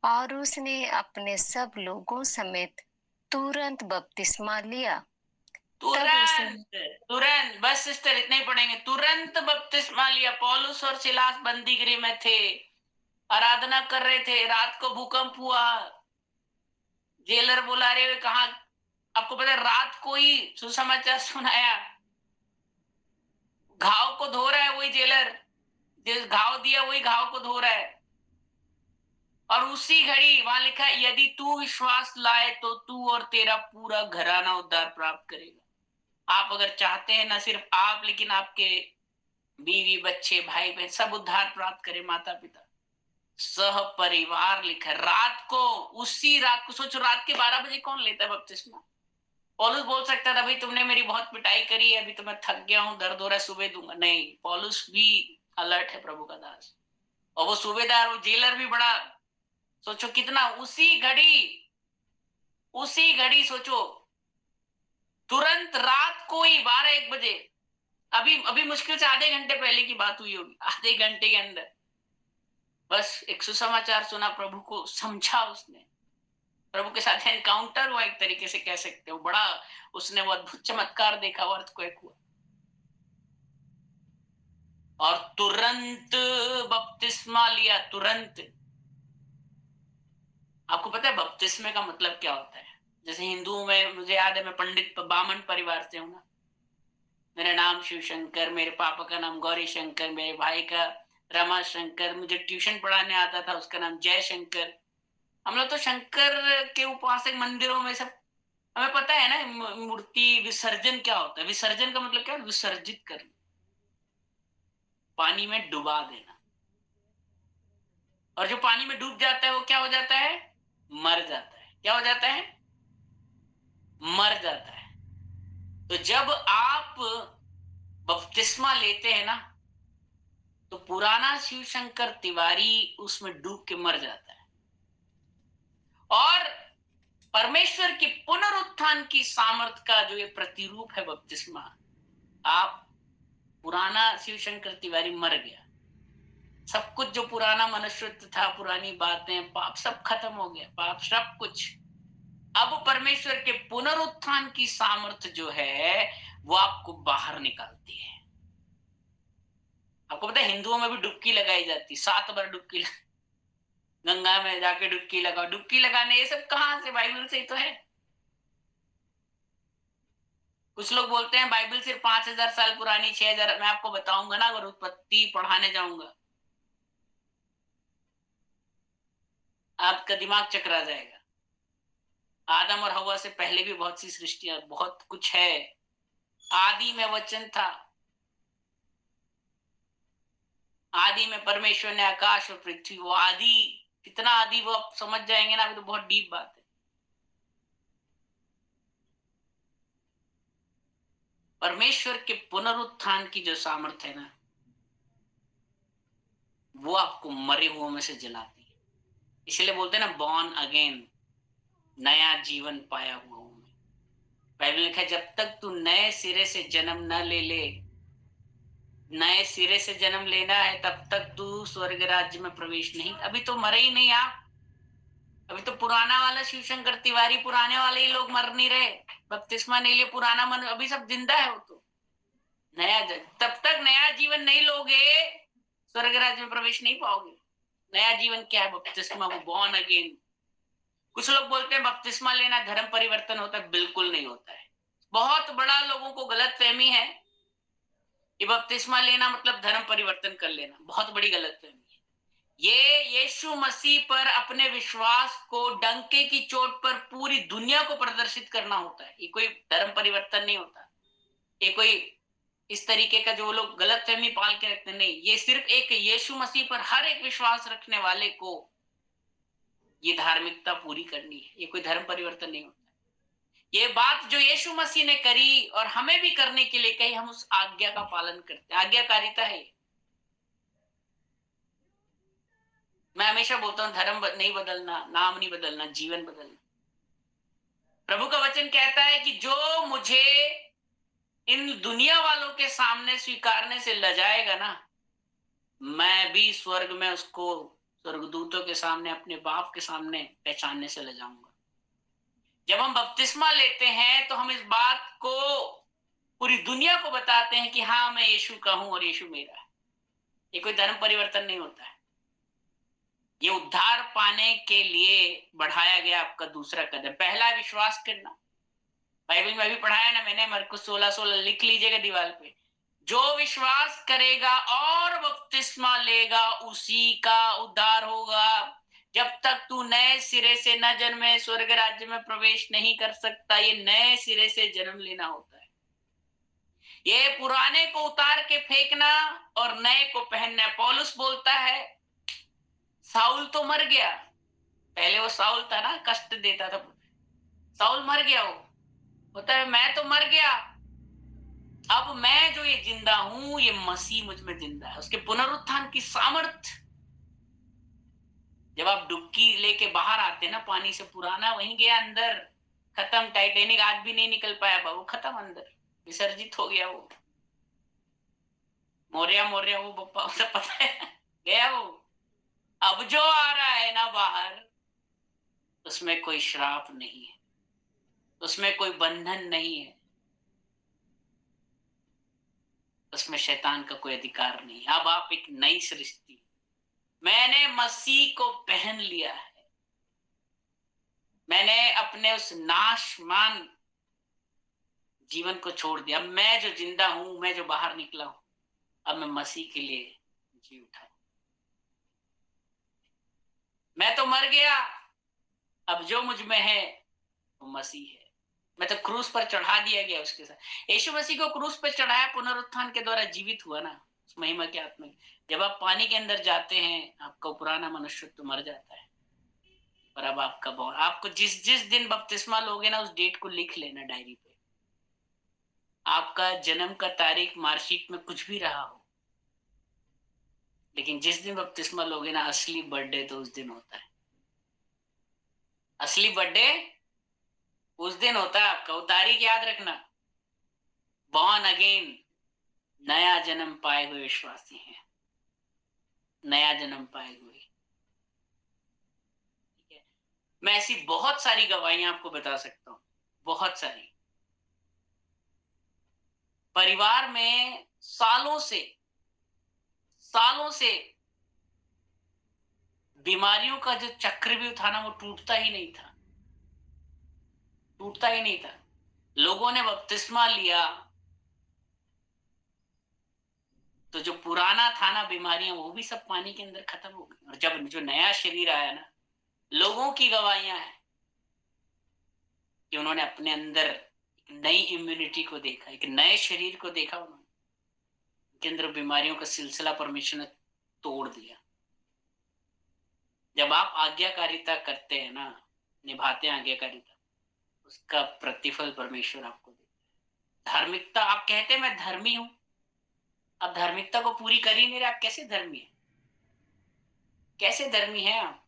Speaker 3: और उसने अपने सब लोगों समेत तुरंत बपतिस्मा लिया।
Speaker 1: तुरंत बस सिस्टर इतना ही पढ़ेंगे। तुरंत बपतिस्मा लिया। पौलुस और सिलास बंदीगृह में थे, आराधना कर रहे थे, रात को भूकंप हुआ, जेलर बुला रहे हुए कहा, आपको पता है रात को ही सुसमाचार सुनाया। घाव को धो रहा है वही जेलर, जिस घाव दिया वही घाव को धो रहा है। और उसी घड़ी वहां लिखा है, यदि तू विश्वास लाए तो तू और तेरा पूरा घराना उद्धार प्राप्त करेगा। आप अगर चाहते हैं, ना सिर्फ आप लेकिन आपके बीवी, बच्चे, भाई बहन सब उद्धार प्राप्त करें, माता पिता, सह परिवार लिखा है। रात को, उसी रात को, सोचो रात के 12 बजे कौन लेता है बपतिस्मा? पौलुस बोल सकता था, भाई तुमने मेरी बहुत पिटाई करी है, अभी तो मैं थक गया हूं, दर्द हो रहा है, सुबह दूंगा। नहीं, पौलुस भी अलर्ट है, प्रभु का दास। और वो सूबेदार, वो जेलर भी बड़ा, सोचो कितना, उसी घड़ी सोचो तुरंत रात को ही 12-1 बजे, अभी मुश्किल से आधे घंटे पहले की बात हुई होगी, आधे घंटे के अंदर बस एक सुसमाचार सुना, प्रभु को समझा उसने, प्रभु के साथ एनकाउंटर हुआ, एक तरीके से कह सकते हो। बड़ा उसने वो अद्भुत चमत्कार देखा, वो अर्थक्वेक हुआ और तुरंत बपतिस्मा लिया, तुरंत। आपको पता है बपतिस्मे का मतलब क्या होता है? जैसे हिंदुओं में, मुझे याद है, मैं पंडित बामन परिवार से हूं ना, मेरा नाम शिवशंकर, मेरे पापा का नाम गौरी शंकर, मेरे भाई का रमा शंकर, मुझे ट्यूशन पढ़ाने आता था, उसका नाम जय शंकर। हम लोग तो शंकर के उपासक मंदिरों में सब, हमें पता है ना मूर्ति विसर्जन क्या होता है। विसर्जन का मतलब क्या है? विसर्जित करना, पानी में डुबा देना। और जो पानी में डूब जाता है वो क्या हो जाता है? मर जाता है। क्या हो जाता है? मर जाता है। तो जब आप बपतिस्मा लेते हैं ना, तो पुराना शिव शंकर तिवारी उसमें डूब के मर जाता है और परमेश्वर की पुनरुत्थान की सामर्थ का जो ये प्रतिरूप है बपतिस्मा, आप पुराना शिव शंकर तिवारी मर गया, सब कुछ जो पुराना मनुष्यत्व था, पुरानी बातें, पाप सब खत्म हो गया, पाप सब कुछ। अब परमेश्वर के पुनरुत्थान की सामर्थ जो है वो आपको बाहर निकालती है। आपको पता है हिंदुओं में भी डुबकी लगाई जाती, 7 बार डुबकी, गंगा में जाके डुबकी लगाओ। डुबकी लगाने ये सब कहां से? बाइबल से ही तो है। कुछ लोग बोलते हैं बाइबल सिर्फ 5000 साल पुरानी, 6000। मैं आपको बताऊंगा ना, अगर उत्पत्ति पढ़ाने जाऊंगा आपका दिमाग चकरा जाएगा। आदम और हवा से पहले भी बहुत सी सृष्टियां, बहुत कुछ है। आदि में वचन था, आदि में परमेश्वर ने आकाश और पृथ्वी, वो आदि, कितना आदि वो आप समझ जाएंगे ना, अभी तो बहुत डीप बात है। परमेश्वर के पुनरुत्थान की जो सामर्थ्य है ना, वो आपको मरे हुओं में से जलाती है। इसलिए बोलते हैं ना, बॉर्न अगेन, नया जीवन पाया हुआ हूं मैं। बाइबल लिखा है, जब तक तू नए सिरे से जन्म न ले ले, नए सिरे से जन्म लेना है, तब तक तू स्वर्ग राज्य में प्रवेश नहीं। अभी तो मरे ही नहीं आप, अभी तो पुराना वाला शिव शंकर तिवारी, पुराने वाले ही लोग मर नहीं रहे, बपतिस्मा नहीं लिए, पुराना मन अभी सब जिंदा है। वो तो नया, तब तक नया जीवन नहीं लोगे, स्वर्ग राज्य में प्रवेश नहीं पाओगे। नया जीवन क्या है? बपतिस्मा, वो बॉर्न अगेन। कुछ लोग बोलते हैं बपतिस्मा लेना धर्म परिवर्तन होता है, बिल्कुल नहीं होता है। बहुत बड़ा लोगों को गलत फहमी है कि बपतिस्मा लेना मतलब धर्म परिवर्तन कर लेना, बहुत बड़ी गलत फहमी है। ये यीशु मसीह पर अपने विश्वास को डंके की चोट पर पूरी दुनिया को प्रदर्शित करना होता है। ये कोई धर्म परिवर्तन नहीं होता। ये कोई इस तरीके का जो लोग गलत फहमी पाल के रखते, नहीं, ये सिर्फ एक यीशु मसीह पर हर एक विश्वास रखने वाले को ये धार्मिकता पूरी करनी है। ये कोई धर्म परिवर्तन नहीं होता। ये बात जो यीशु मसीह ने करी और हमें भी करने के लिए कही, हम उस आज्ञा का पालन करते हैं। आज्ञाकारिता है। मैं हमेशा बोलता हूं, धर्म नहीं बदलना, नाम नहीं बदलना, जीवन बदलना। प्रभु का वचन कहता है कि जो मुझे इन दुनिया वालों के सामने स्वीकारने से लजाएगा ना, मैं भी स्वर्ग में उसको स्वर्गदूतों के सामने, अपने बाप के सामने पहचानने से लजाऊंगा। जब हम बपतिस्मा लेते हैं तो हम इस बात को पूरी दुनिया को बताते हैं कि हाँ, मैं यीशु का हूं और यीशु मेरा है। ये कोई धर्म परिवर्तन नहीं होता है। ये उद्धार पाने के लिए बढ़ाया गया आपका दूसरा कदम। पहला विश्वास करना। बाइबल में भी पढ़ाया ना मैंने, मरकुस 16:16 लिख लीजिएगा दीवार पे। जो विश्वास करेगा और बपतिस्मा लेगा, उसी का उद्धार होगा। जब तक तू नए सिरे से न जन्मे, स्वर्ग राज्य में प्रवेश नहीं कर सकता। ये नए सिरे से जन्म लेना होता है। ये पुराने को उतार के फेंकना और नए को पहनना। पौलुस बोलता है, साउल तो मर गया, पहले वो साउल था ना, कष्ट देता था, साउल मर गया। वो होता है, मैं तो मर गया, अब मैं जो ये जिंदा हूं, ये मसीह मुझ में जिंदा है। उसके पुनरुत्थान की सामर्थ। जब आप डुबकी लेके बाहर आते हैं ना पानी से, पुराना वहीं गया अंदर, खत्म। टाइटैनिक आज भी नहीं निकल पाया बाबू, खत्म, अंदर विसर्जित हो गया वो। मोरिया मोरिया वो बप्पा सब पता है, गया वो। अब जो आ रहा है ना बाहर, उसमें कोई श्राप नहीं है, उसमें कोई बंधन नहीं है, उसमें शैतान का कोई अधिकार नहीं। अब आप एक नई सृष्टि, मैंने मसीह को पहन लिया है, मैंने अपने उस नाशमान जीवन को छोड़ दिया। अब मैं जो जिंदा हूं, मैं जो बाहर निकला हूं, अब मैं मसीह के लिए जी उठा। मैं तो मर गया, अब जो मुझ में है वो मसीह है। मैं तो क्रूस पर चढ़ा दिया गया उसके साथ। यीशु मसीह को क्रूस पर चढ़ाया, पुनरुत्थान के द्वारा जीवित हुआ ना उस महिमा के आत्मा। जब आप पानी के अंदर जाते हैं, आपका पुराना मनुष्य तो मर जाता है, और अब आपका आपको जिस जिस दिन बपतिस्मा लोगे ना, उस डेट को लिख लेना डायरी पे। आपका जन्म का तारीख मार्कशीट में कुछ भी रहा हो, लेकिन जिस दिन बपतिस्मा लोगे ना, असली बर्थडे तो उस दिन होता है। असली बर्थडे उस दिन होता है आपका, वो तारीख याद रखना। बॉर्न अगेन, नया जन्म पाए हुए विश्वासी हैं, नया जन्म पाए हुए। ठीक है, मैं ऐसी बहुत सारी गवाहियां आपको बता सकता हूं, बहुत सारी। परिवार में सालों से बीमारियों का जो चक्रव्यूह था ना, वो टूटता ही नहीं था, टूटता ही नहीं था। लोगों ने बपतिस्मा लिया तो जो पुराना था ना बीमारियां, वो भी सब पानी के अंदर खत्म हो गई। और जब जो नया शरीर आया ना, लोगों की गवाहियां हैं कि उन्होंने अपने अंदर एक नई इम्यूनिटी को देखा, एक नए शरीर को देखा। उन्होंने उनके अंदर बीमारियों का सिलसिला परमेश्वर ने तोड़ दिया। जब आप आज्ञाकारिता करते हैं ना, निभाते हैं आज्ञाकारिता, उसका प्रतिफल परमेश्वर आपको देता है। धार्मिकता, आप कहते हैं मैं धर्मी हूं, आप धार्मिकता को पूरी कर ही नहीं रहे, आप कैसे धर्मी हैं? कैसे धर्मी हैं आप?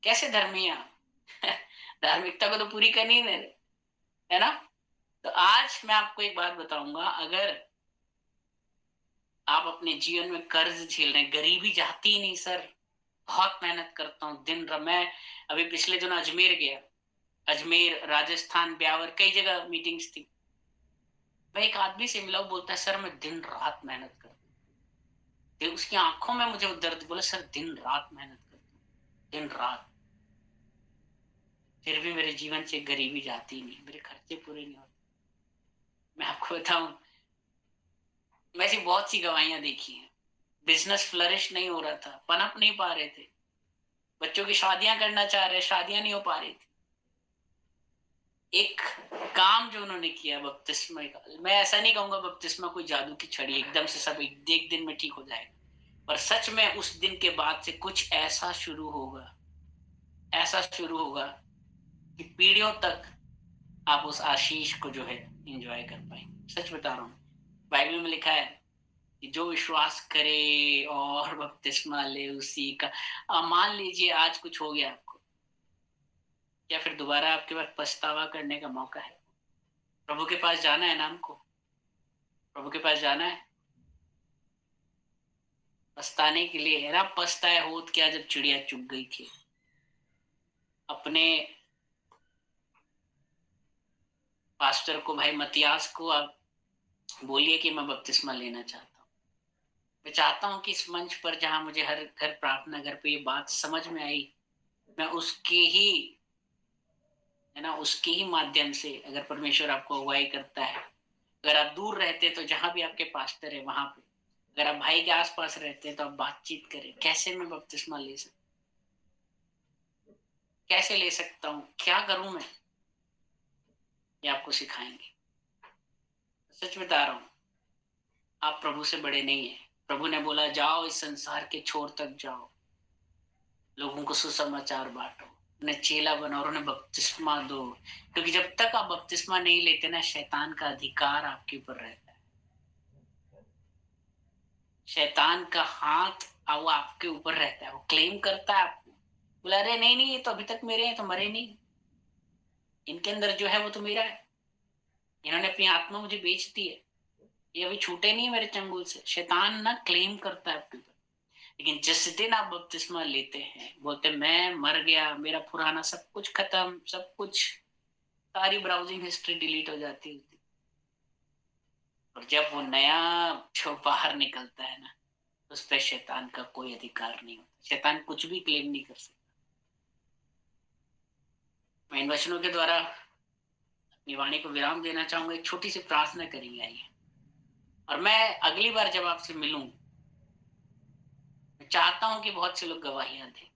Speaker 1: कैसे धर्मी हैं आप? धार्मिकता को तो पूरी कर ही नहीं रहे, है ना? तो आज मैं आपको एक बात बताऊंगा, अगर आप अपने जीवन में कर्ज झेल रहे हैं, गरीबी जाती ही नहीं सर, बहुत मेहनत करता हूँ दिन रात। मैं अभी पिछले दिनों अजमेर गया, अजमेर, राजस्थान, ब्यावर, कई जगह मीटिंग्स थी। मैं एक आदमी से मिला, वो बोलता है सर मैं दिन रात मेहनत करता हूँ। उसकी आंखों में मुझे वो दर्द, बोला सर दिन रात मेहनत करता हूँ, दिन रात, फिर भी मेरे जीवन से गरीबी जाती नहीं, मेरे खर्चे पूरे नहीं होते। मैं आपको बताऊं, मैं ऐसी बहुत सी गवाहियां देखी हैं। बिजनेस फ्लरिश नहीं हो रहा था, पनप नहीं पा रहे थे, बच्चों की शादियां करना चाह रहे, शादियां नहीं हो पा रही थी। एक काम जो उन्होंने किया बपतिस्मा का, मैं ऐसा नहीं कहूंगा बपतिस्मा कोई जादू की छड़ी एकदम से सब एक दिन में ठीक हो जाएगा, पर सच में उस दिन के बाद से कुछ ऐसा शुरू होगा, ऐसा शुरू होगा कि पीढ़ियों तक आप उस आशीष को जो है एंजॉय कर पाएंगे। सच बता रहा हूँ, बाइबल में लिखा है कि जो विश्वास करे और बपतिस्मा ले उसी का। मान लीजिए आज कुछ हो गया आपको, क्या फिर दोबारा आपके पास पछतावा करने का मौका है? प्रभु के पास जाना है ना हमको, प्रभु के पास जाना है पछताने के लिए, है ना? पछताए होत क्या जब चिड़िया चुग गई थी। अपने पास्टर को, भाई मतियास को आप बोलिए कि मैं बपतिस्मा लेना चाहता हूँ। मैं चाहता हूँ कि इस मंच पर, जहां मुझे हर घर प्रार्थना घर पे ये बात समझ में आई, मैं उसके ही, है ना, उसके ही माध्यम से, अगर परमेश्वर आपको अगुवाई करता है, अगर आप दूर रहते हैं तो जहां भी आपके पास्टर है वहां पे, अगर आप भाई के आसपास रहते हैं तो आप बातचीत करें, कैसे मैं बपतिस्मा ले सकता, कैसे ले सकता हूँ, क्या करूं मैं, ये आपको सिखाएंगे। सच बता रहा हूं, आप प्रभु से बड़े नहीं है। प्रभु ने बोला जाओ इस संसार के छोर तक जाओ, लोगों को सुसमाचार बांटो, उन्हें चेला बनाओ और उन्हें बपतिस्मा दो। क्योंकि जब तक आप बपतिस्मा नहीं लेते ना, शैतान का अधिकार आपके ऊपर रहता है, शैतान का हाथ वो आपके ऊपर रहता है, वो क्लेम करता है आपको, बोला अरे नहीं नहीं, ये तो अभी तक मेरे हैं, तो मरे नहीं, इनके अंदर जो है वो तो मेरा है, इन्होंने अपनी आत्मा मुझे बेच दी है, ये अभी छूटे नहीं मेरे चंगुल से। शैतान ना क्लेम करता है आपके ऊपर, लेकिन जिस दिन आप बपतिस्मा लेते हैं, बोलते मैं मर गया, मेरा पुराना सब कुछ खत्म, सब कुछ, सारी ब्राउजिंग हिस्ट्री डिलीट हो जाती है उस दिन। और जब वो नया जो बाहर निकलता है ना, उस पर शैतान का कोई अधिकार नहीं होता, शैतान कुछ भी क्लेम नहीं कर सकता। मैं इन वचनों के द्वारा अपनी वाणी को विराम देना चाहूंगा। एक छोटी सी प्रार्थना करेंगे, आइए। और मैं अगली बार जब आपसे मिलूं, मैं चाहता हूं कि बहुत से लोग गवाहियां दें।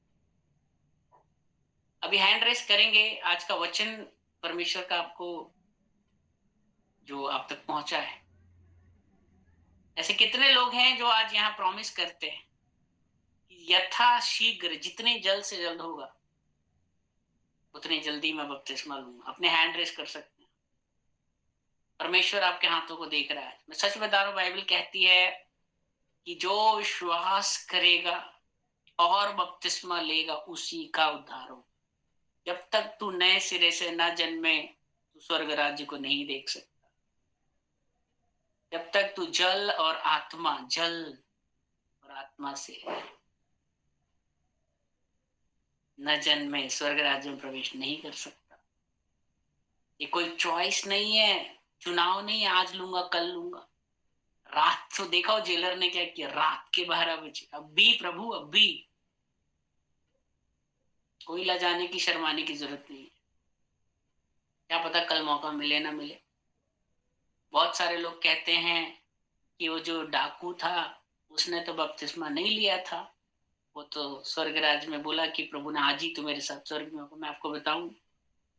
Speaker 1: अभी हैंड रेस करेंगे, आज का वचन परमेश्वर का आपको जो आप तक पहुंचा है, ऐसे कितने लोग हैं जो आज यहाँ प्रॉमिस करते हैं कि यथाशीघ्र, जितने जल्द से जल्द होगा उतनी जल्दी मैं बपतिस्मा लूंगा। अपने हैंड रेस कर सकते हैं, परमेश्वर आपके हाथों को देख रहा है। मैं सच बता रहा हूं, बाइबल कहती है कि जो विश्वास करेगा और बपतिस्मा लेगा उसी का उद्धार हो। जब तक तू नए सिरे से न जन्मे, तू स्वर्ग राज्य को नहीं देख सकता। जब तक तू जल और आत्मा से न जन्मे, स्वर्ग राज्य में प्रवेश नहीं कर सकता। ये कोई चॉइस नहीं है, चुनाव नहीं है, आज लूंगा कल लूंगा। रात तो देखा हो जेलर ने क्या किया, रात के 12 बजे, अब भी प्रभु, अब भी। कोई लजाने की, शर्माने की जरूरत नहीं है। क्या पता कल मौका मिले ना मिले। बहुत सारे लोग कहते हैं कि वो जो डाकू था उसने तो बपतिस्मा नहीं लिया था, वो तो स्वर्ग राज्य में बोला कि प्रभु ने आज ही तू मेरे साथ स्वर्ग में होगा। मैं आपको बताऊं,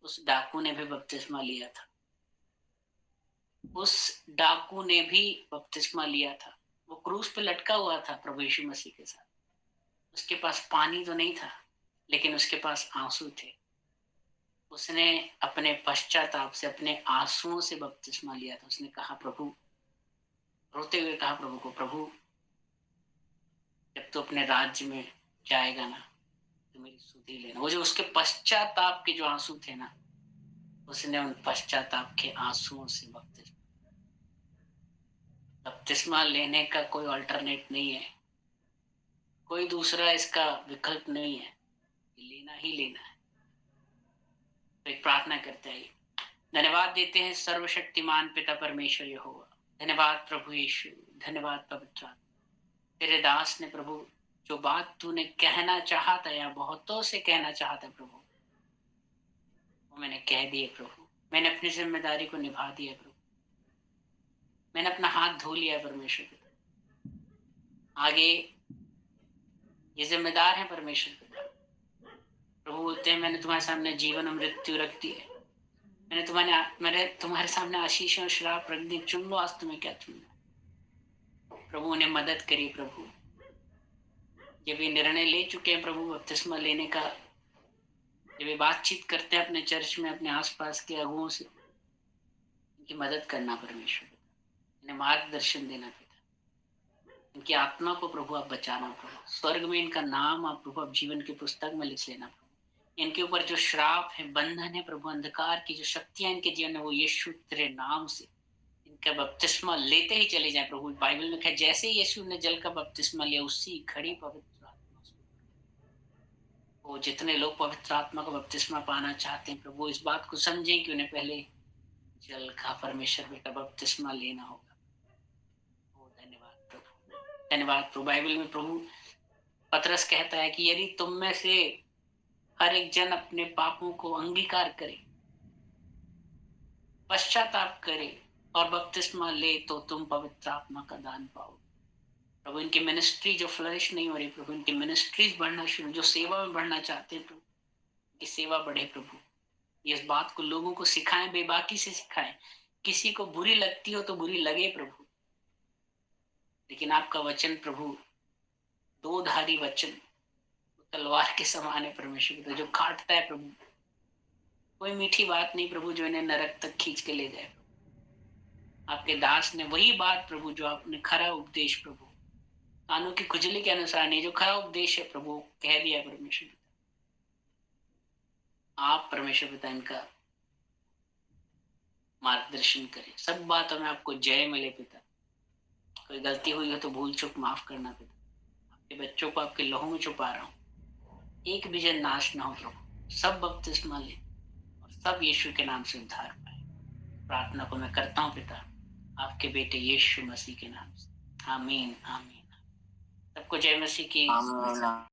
Speaker 1: उस डाकू ने भी बपतिस्मा लिया था, उस डाकू ने भी बपतिस्मा लिया था। वो क्रूस पे लटका हुआ था प्रभु यीशु मसीह के साथ। उसके पास पानी तो नहीं था, लेकिन उसके पास आंसू थे। उसने अपने पश्चाताप से, अपने आंसुओं से बपतिस्मा लिया था। उसने कहा प्रभु, रोते हुए कहा प्रभु को, प्रभु जब तू अपने राज्य में जाएगा ना, तो मेरी सुधि लेना। वो जो उसके पश्चाताप के जो आंसू थे ना, उसने उन पश्चाताप के आंसुओं से बपतिस्मा लेने का कोई अल्टरनेट नहीं है, कोई दूसरा इसका विकल्प नहीं है, लेना ही लेना है। तो एक प्रार्थना करते हैं, धन्यवाद देते हैं सर्वशक्तिमान पिता परमेश्वर यहोवा। धन्यवाद प्रभु यीशु, धन्यवाद पवित्र आत्मा। तेरे दास ने प्रभु जो बात तूने कहना चाहा था या बहुतों से कहना चाहा था प्रभु, वो मैंने कह दिए प्रभु। मैंने अपनी जिम्मेदारी को निभा दिया प्रभु, मैंने अपना हाथ धो लिया परमेश्वर पिता। आगे ये जिम्मेदार है परमेश्वर पिता। प्रभु बोलते हैं मैंने तुम्हारे सामने जीवन और मृत्यु रख दी है, मैंने तुम्हारे सामने आशीष और श्राप रख दी, चुन लो आज तुम्हें क्या चुनना। प्रभु उन्हें मदद करिए प्रभु, जब ये निर्णय ले चुके हैं प्रभु बपतिस्मा लेने का, जब ये बातचीत करते हैं अपने चर्च में, अपने आसपास के अगुओं से, इनकी मदद करना परमेश्वर, इन्हें मार्गदर्शन देना पिता, इनकी आत्मा को प्रभु आप बचाना प्रभु, स्वर्ग में इनका नाम आप प्रभु आप जीवन की पुस्तक में लिख लेना प्रभु। इनके ऊपर जो श्राप है, बंधन है प्रभु, अंधकार की जो शक्तियां इनके जीवन में, वो यीशु तेरे नाम से इनका बपतिस्मा लेते ही चले जाए प्रभु। बाइबल में कहा जैसे ही यीशु ने जल का बपतिस्मा लिया, उसी घड़ी पवित्र आत्मा, वो जितने लोग पवित्र आत्मा का बपतिस्मा पाना चाहते हैं प्रभु, इस बात को समझें कि उन्हें पहले जल का परमेश्वर बेटा बपतिस्मा लेना होगा। ओ धन्यवाद प्रभु, धन्यवाद प्रभु। बाइबल में प्रभु पतरस कहता है कि यदि तुम में से हर एक जन अपने पापों को अंगीकार करे, पश्चाताप करे और बपतिस्मा ले, तो तुम पवित्र आत्मा का दान पाओ प्रभु। इनकी मिनिस्ट्री जो फ्लरिश नहीं हो रही प्रभु, इनकी मिनिस्ट्रीज बढ़ना शुरू, जो सेवा में बढ़ना चाहते हैं प्रभु, इनकी सेवा बढ़े प्रभु। इस बात को लोगों को सिखाएं, बेबाकी से सिखाएं। किसी को बुरी लगती हो तो बुरी लगे प्रभु, लेकिन आपका वचन प्रभु दो धारी वचन, तलवार के समान है परमेश्वर, जो काटता है प्रभु। कोई मीठी बात नहीं प्रभु जो इन्हें नरक तक खींच के ले जाए। आपके दास ने वही बात प्रभु, जो आपने खरा उपदेश प्रभु, कानों की खुजली के अनुसार नहीं, जो खरा उपदेश है प्रभु कह दिया परमेश्वर। आप परमेश्वर पिता इनका मार्गदर्शन करें, सब बातों में आपको जय मिले पिता। कोई गलती हुई हो तो भूल चूक माफ करना पिता। आपके बच्चों को आपके लहू में छुपा रहा हूँ, एक भी जन नाश ना हो प्रभु, सब बपतिस्मा ले और सब यीशु के नाम से उद्धार पाए। प्रार्थना को मैं करता हूँ पिता आपके बेटे यीशु मसीह के नाम से, आमीन आमीन। सबको जय मसीह की।
Speaker 2: आमीन।